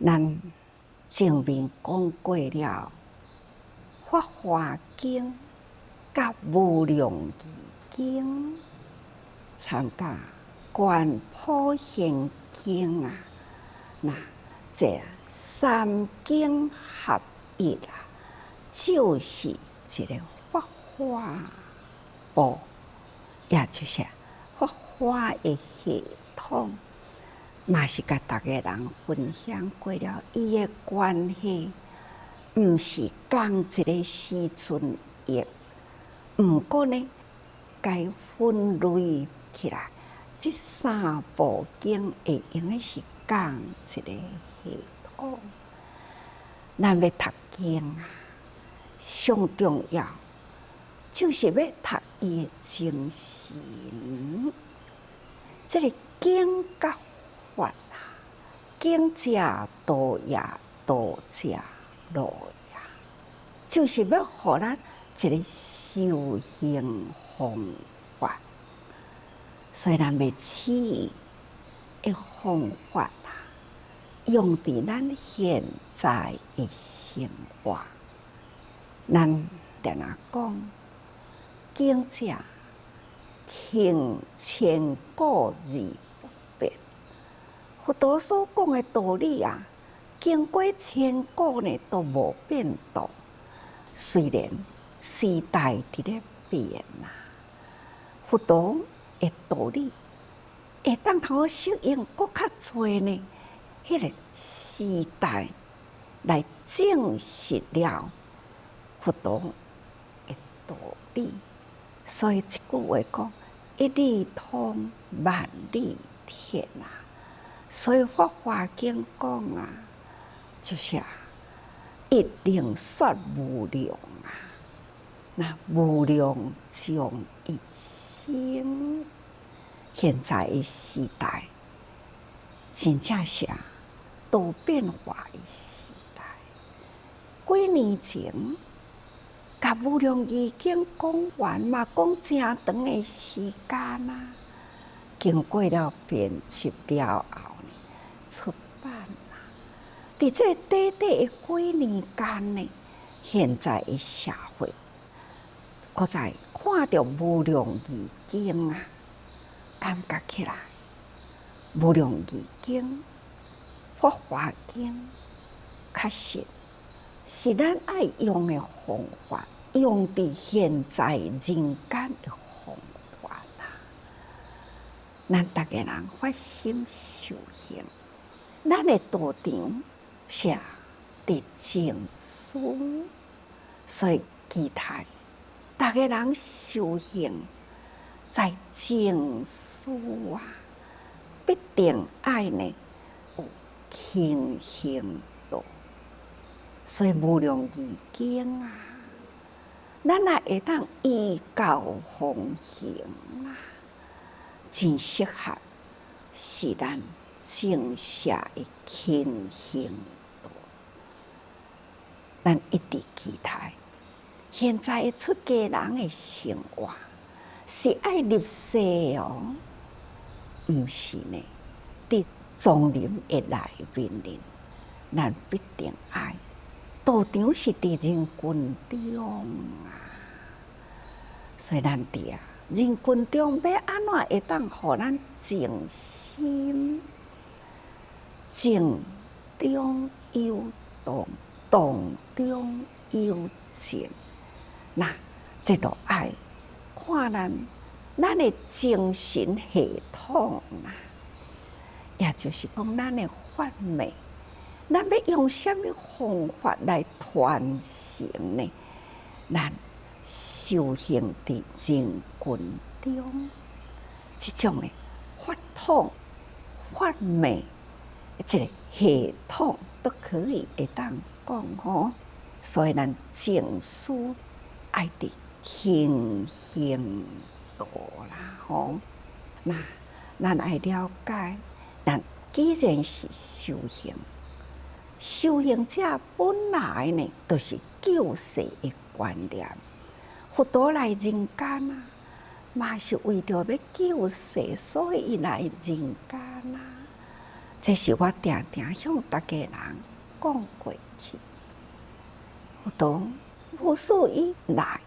咱前面讲过了《法华经》甲《无量义经》，参加《观普贤经》啊，那这三经合一啊，就是一个法华部，也就是法华的系统。嘛是甲大家人分享过了，伊的关系，毋是讲一个时阵译，毋过呢，该分类起来，这三部经会用的是讲一个系统。咱要读经啊，上重要就是要读伊的精神。这个经甲法啊，经者道也，道者路也，就是要互咱一个修行方法。所以咱要取伊的方法啊，用伫咱现在的生活。咱定定讲，经者行千古而不变。佛陀所讲的道理啊，经过千古呢都无变动。虽然时代伫咧变啊，佛陀的道理会当通适应搁较侪呢。迄个时代来证实了佛陀的道理。所以这句话讲，一理通，万理天啊。所以《法华经》讲啊，就是啊，一定说无量啊。那无量将一生，现在的时代，真正是啊，都变化的时代。几年前，甲《无量义经》讲完嘛，讲真长的时间啊。经过了编辑了后呢，出版啦。伫这个短短的几年间呢，现在的社会，搁再看到《无量义经》啊，感觉起来，《无量义经》、《法华经》，确实是咱爱用的方法，用伫现在人间的方法啦。咱大家人发心修行，咱的道场是伫净土，所以期待大家人修行在净土啊，必定爱呢有轻行道。所以无量义经啊，咱也会当依教奉行啊，真适合是咱正邪的轻行道。咱一直期待，现在的出家人的生活是爱入世哦，毋是呢？伫丛林的内面呢，咱必定爱。道场是伫人群中啊，所以咱伫人群中要安怎会当互咱静心？静中有动，动中有静。那这都爱看咱的精神系统啊，也就是讲咱的法脉。咱要用什么方法来传承呢？咱修行伫人群中，这种的法统、法脉，这个系统都可以会当讲吼。所以咱净思爱伫轻行道啦吼。那咱爱了解，咱既然是修行。修行者本来呢，都是救世的观念。佛陀来人间啊，嘛是为着要救世，所以伊来人间啊。这是我常常向大家人讲过去。佛陀无数以来，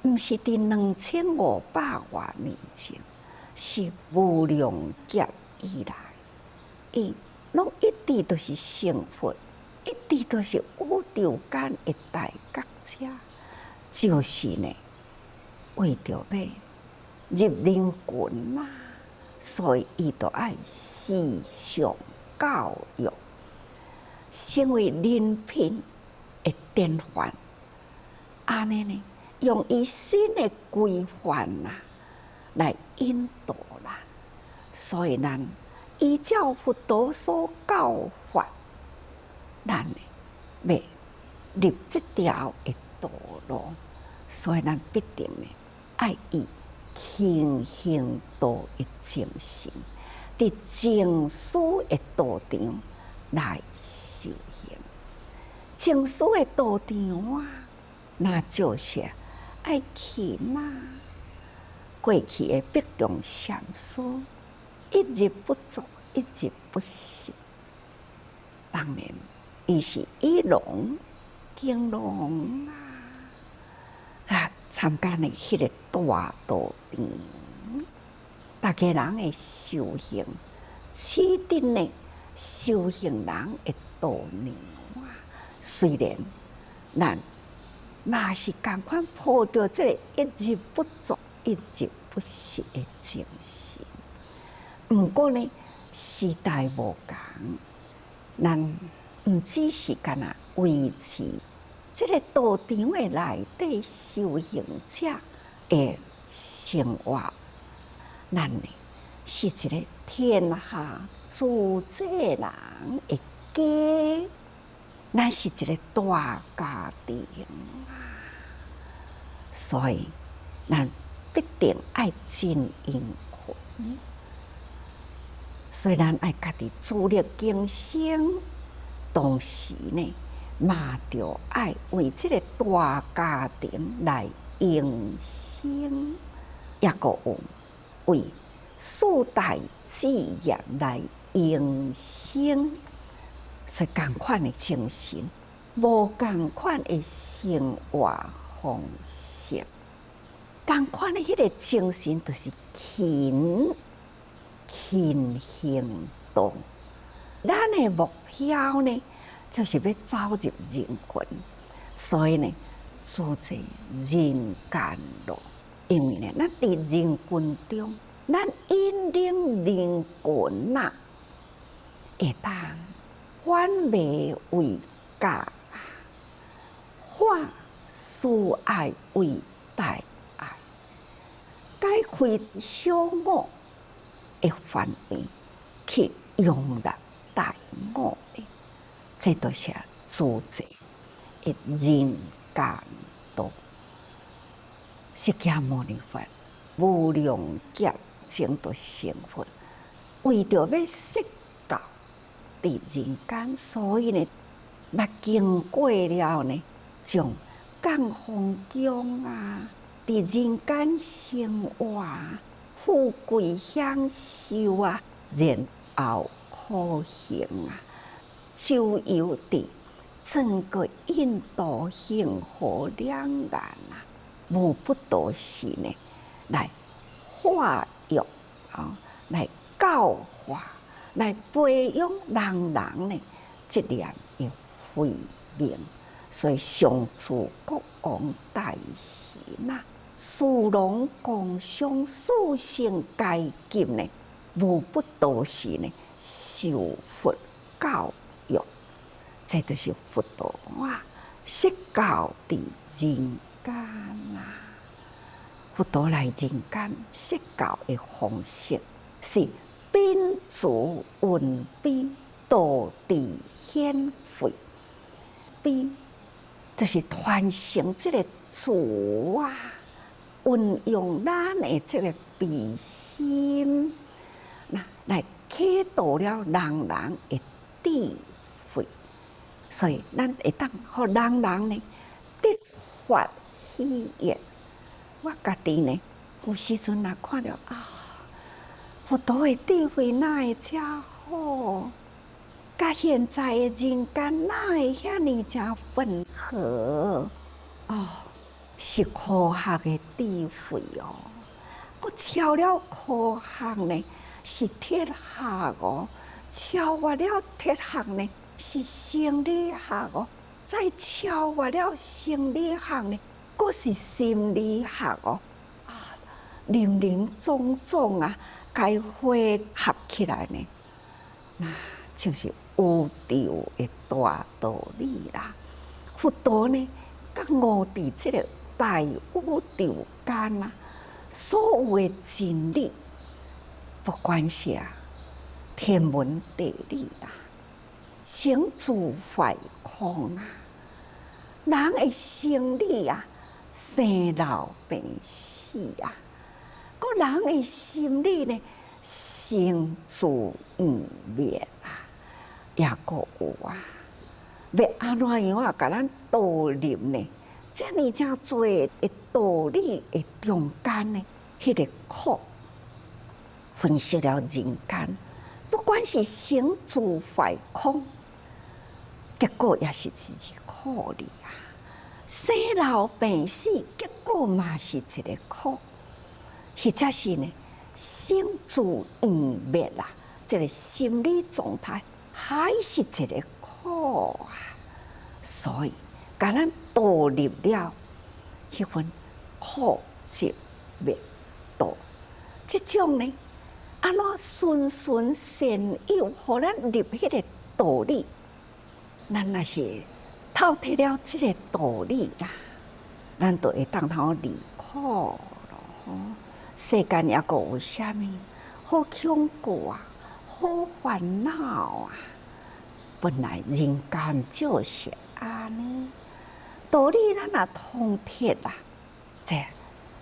毋是伫2500多年前，是无量劫以来，伊拢一直都是成佛，一直都是宇宙间的大觉者，就是呢，为着要入人群啦，所以伊就爱时常教育，成为人品的典范。安尼呢，用伊新的规范来引导咱，所以咱依照佛陀所教法，咱呢要入这条的道路，所以咱必定呢爱以清净道的精神，伫净思的道场来修行。净思的道场那就是爱去过去的北宗禅师，一日不作，一日不食。当然，伊是以龙敬龙参加呢迄个大道场，大家人的修行，取得呢修行人的道场虽然咱嘛是共款抱着这个一日不作，一日不食的精神。不过呢，时代无同，咱毋只是干那维持这个道场的内底修行者的生活，咱呢是一个天下主宰人的家，咱是一个大家庭所以咱必定爱真因群，虽然爱家己自力更生，同时呢，嘛着爱为这个大家庭来用心，也个有为四大志业来用心，所以同款的精神，无同款的生活方式，同款的迄个精神，就是勤行动。咱的目标呢，就是要走入人群，所以呢，走在人间路。因为呢，咱伫人群中，咱引领人群会当反迷为教，化事爱为大爱，解开小我的范围，去容纳大我的，这都是主宰的人间道。释迦牟尼佛无量劫前就成佛，为着要释教伫人间，所以呢，捌经过了呢，从降风宫伫人间生活，富贵享受然后苦行周游伫整个印度幸福两岸无不都是呢，来化育来教化，来培养人呢这念的慧命。所以上主国王大士士农工商四姓阶级呢，无不都是呢受佛教育，这就是佛陀释教伫人间佛陀来人间释教的方式是秉烛运悲，道地显慧。悲就是传承这个主运用咱的这个悲心，来启导了人人的智慧，所以咱会当互人人呢得法喜悦。我家己呢，有时阵看到佛陀的智慧哪会遮好苦，甲现在的人间哪会遐尼正混合？哦，是科学的智慧哦。佫超了科学呢，是哲学哦。超越了哲学呢，是心理学哦。再超越了心理学呢，佫是心理学哦。林林总总啊，该汇合起来呢，那就是宇宙的大道理啦。佛陀呢，甲悟伫这个大宇宙间啊，所有的真理，不管是天文地理啦，成住坏空啊，人的生理啊，生老病死啊。个人的心理呢，生住异灭啊，也个有啊，要安怎样啊？甲咱导入呢？遮尔正多的道理的中间呢，迄个苦，分析了人间，不管是生住坏空，结果也是一个苦哩啊。生老病死，结果嘛是一个苦。或者是呢，生住异灭啦，这个心理状态还是一个苦啊。所以，甲咱导入了迄份苦集灭道，这种呢，安怎循循善诱，互咱入迄个道理，咱若是透彻了这个道理啦，咱就会当通离苦咯。世间也个有啥物好恐怖啊，好烦恼啊！本来人间就是安尼，道理咱也通彻啊，这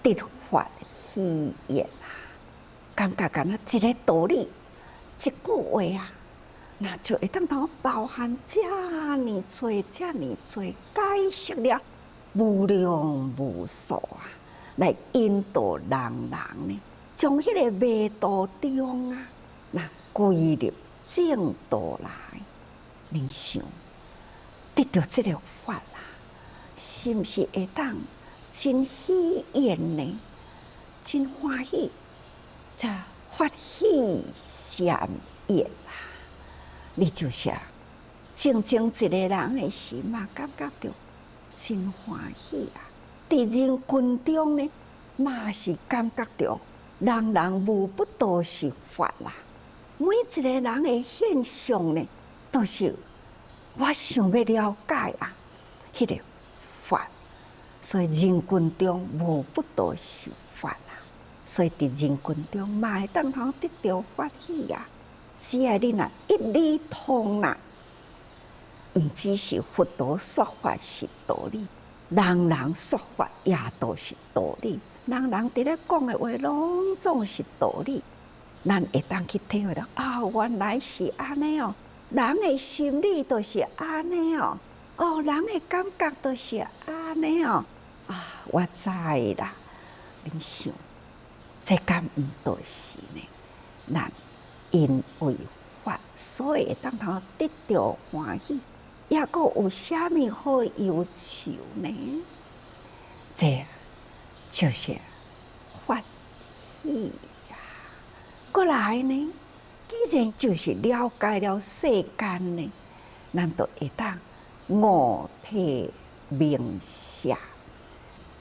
得法喜悦啊，感觉敢若一个道理，一句话啊，那就会当通包含遮尔多、遮尔多，解释了无量无数啊！来引导人呢，从迄个迷途中啊，那归入正道来。你想得到这个法啊，是不是会当真喜悦呢？真欢喜，这法喜禅悦啊！你就是静静一个人的时嘛，感觉到真欢喜啊！伫人群中呢，嘛是感觉到人人无不都是法啦。每一个人的现象呢，都是我想要了解啊，迄个法。所以人群中无不都是法啦。所以伫人群中嘛会当通得到法喜啊！只要你若一理通啦，毋只是佛陀说法是道理。人人说法也都是道理，人人伫咧讲的话，拢总是道理。咱会当去体会到，原来是安尼哦，人的心理都是安尼哦，人的感觉都是安尼哦。我知啦，恁想，这敢毋都是呢？咱因为法，所以会当通得到欢喜。也个有啥物好要求呢？这就是法喜呀。过来呢，既然就是了解了世间呢，咱就会当悟体明下，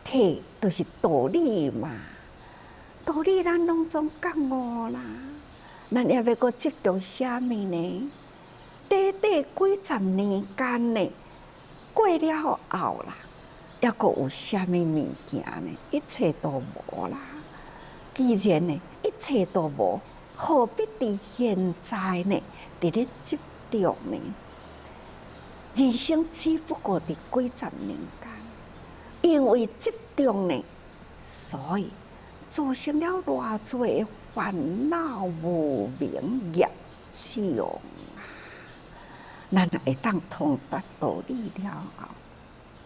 体就是道理嘛。道理咱拢总觉悟啦，咱也要个执着啥物呢？短短几十年间呢，过了后啦，还佫有啥物物件呢？一切都无啦。既然呢，一切都无，何必伫现在呢？伫咧执着呢？人生只不过伫几十年间，因为执着呢，所以造成了偌多的烦恼无明业障。咱会当通达道理了后，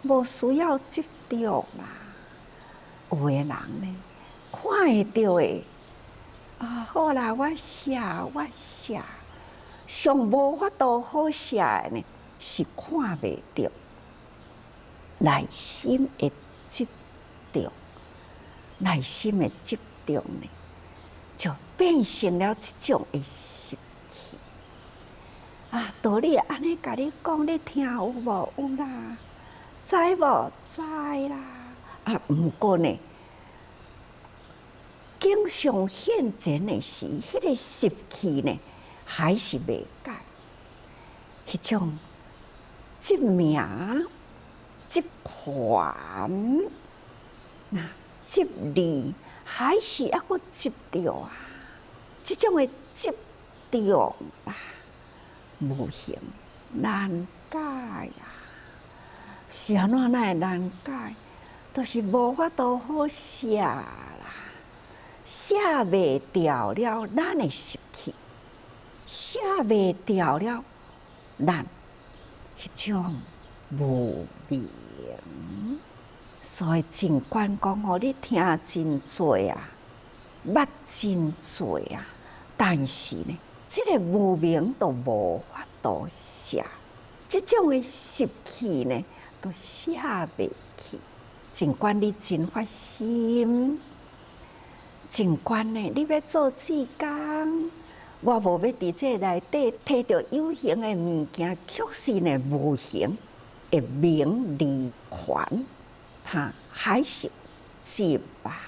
无需要执着啦。有的人呢，看会到的好啦，我写，上无法度好写的呢，是看袂到内心的执着，内心的执着呢，就变成了这种的习气。啊，道理安尼甲你讲，你听有无？有啦，知无？知啦。啊，毋过呢，经常现前的是，迄个习气呢，还是袂改。迄种执名、执权，那执利，还是抑阁执着啊？这种的执着啦，无形难改啊！是安怎会难改？就是无法度好写啦，写袂掉了咱的习气，写袂掉了咱迄种无明。所以尽管讲吼，你听真多啊，捌真多啊，但是呢，这个无明都无法度写，这种的习气呢，都写袂去。尽管你真发心，尽管呢，你要做志工，我无要伫这内底摕到有形的物件，确实呢无形的名利权，它还是执啊。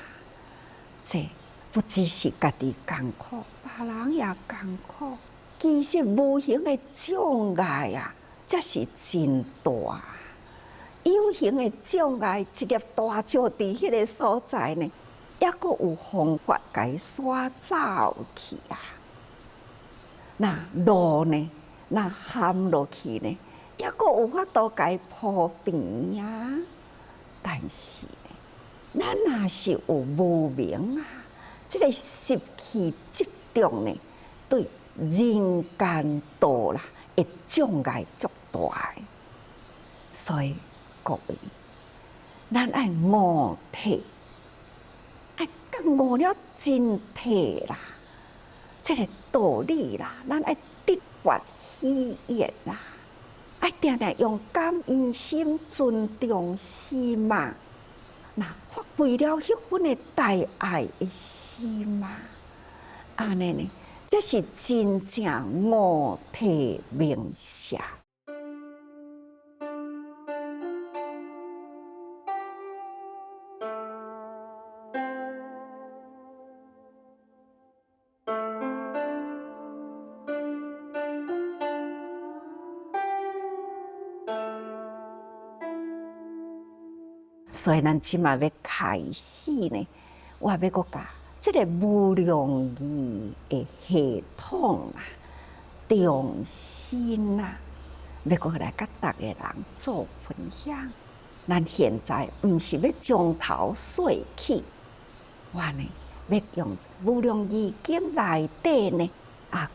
这不只是家己艰苦，别人也艰苦。其实无形的障碍啊，才是真大。有形的障碍，一粒大石伫迄个所在呢，抑阁有方法甲伊刷走去啊。那路呢，那陷落去呢，抑阁有法度甲伊铺平啊。但是呢，咱若是有无明啊，这个习气执着呢，对人间道啦，会障碍足大的。所以各位，咱爱悟体，爱觉悟了真体啦，这个道理啦，咱爱得法喜悦啦，爱定定用感恩心、尊重心嘛，那发挥了迄份的大爱的心嘛，安尼呢，这是真正悟体明显。所以咱即马要开始呢，我要搁甲这个无量义的系统啦、重心啦，要搁来甲逐个人做分享。咱现在毋是要从头说起，我呢要用无量义经内底呢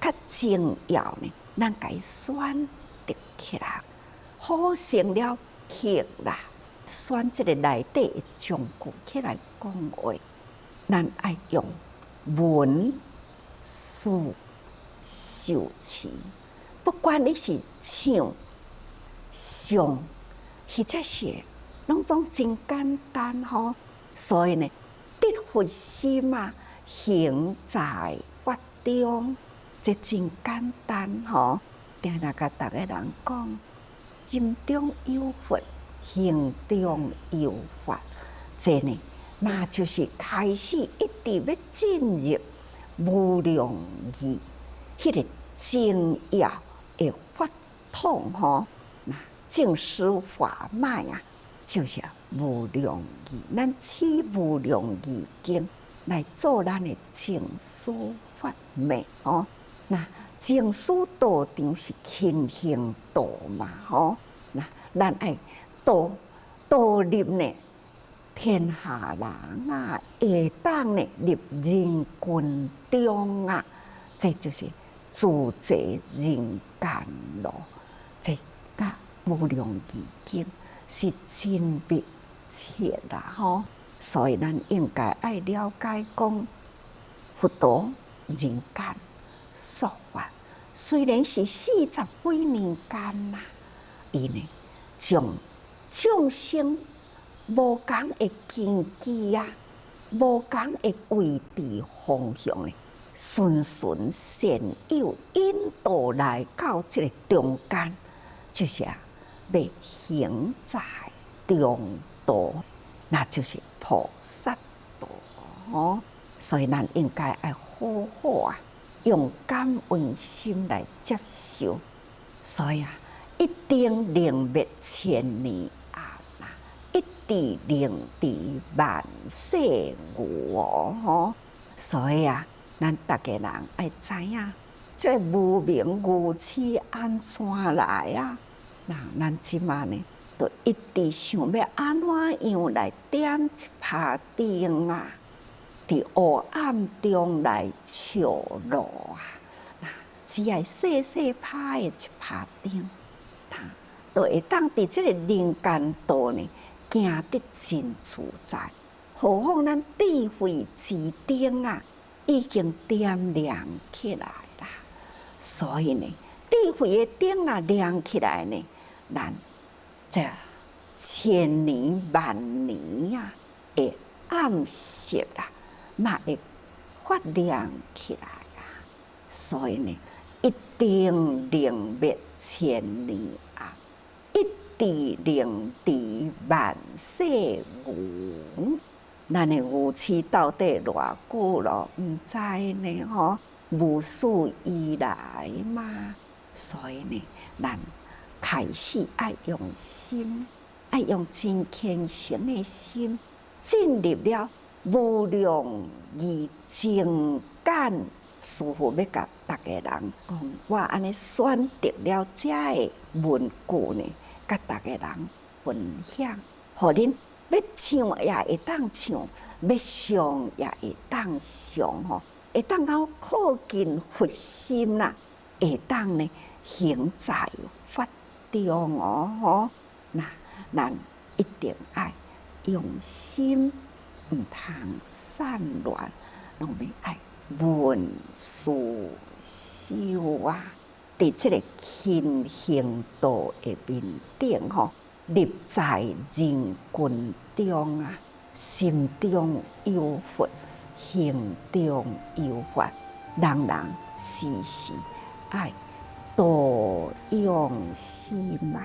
较重要呢，咱甲伊选择起来，好成了题啦。选这个内底的章句起来讲话，咱爱用文、书、修辞，不管你是唱、唱，或者是拢总真简单吼。所以呢，得佛心啊，行在法中，这真简单吼。定定甲逐个人讲，心中有佛。行中有法，这呢，嘛就是开始一直要进入无量义，迄个精要的法统吼。那正师法脉啊，就是无量义。咱取无量义经来做咱的正师法脉吼。那正师道场是勤行道嘛吼。那咱爱。道入呢，天下人啊，会当呢入人群中啊，这就是自在人间路。这甲无量义经是真密切啦吼，所以咱应该爱了解讲，佛陀人间说法虽然是40几年间啦，伊呢将众生无共的根基啊，无共的位置方向呢，循循善诱引导来到这个中间，就是要行在中道，那就是菩萨道哦。所以咱应该要好好啊，用感恩心来接受。所以啊，一定能灭千年暗呐，一地能敌万世无哦。所以啊，咱大家人要知影，这无明无痴安怎来啊？那咱即马呢，就一直想要安怎样来点一帕灯啊？伫黑暗中来照路啊！那只要细细拍的一帕灯，它就会当伫这个人间道呢，行得真自在。何况咱智慧之灯啊，已经点亮起来啦。所以呢，智慧的灯啊亮起来呢，咱这千年万年啊，会暗色啦。嘛会发亮起来啊！所以呢，一定能灭千年暗，一直能敌万世无。咱的有痴到底偌久咯？唔知呢吼，无始以来嘛。所以呢，咱开始爱用心，爱用真虔诚的心进入了。无量而精简，师父要甲大家人讲，我安尼选择了这个文句呢，甲大家人分享，互恁要唱也会当唱，要上也会当上吼，会当到靠近佛心啦，会当呢行在法中哦吼，那咱一定爱用心。唔通散乱，拢要爱闻思修啊！伫这个勤行道的面顶吼，立在人群中啊，心中有佛，行中有法，人人时时爱多用心啊！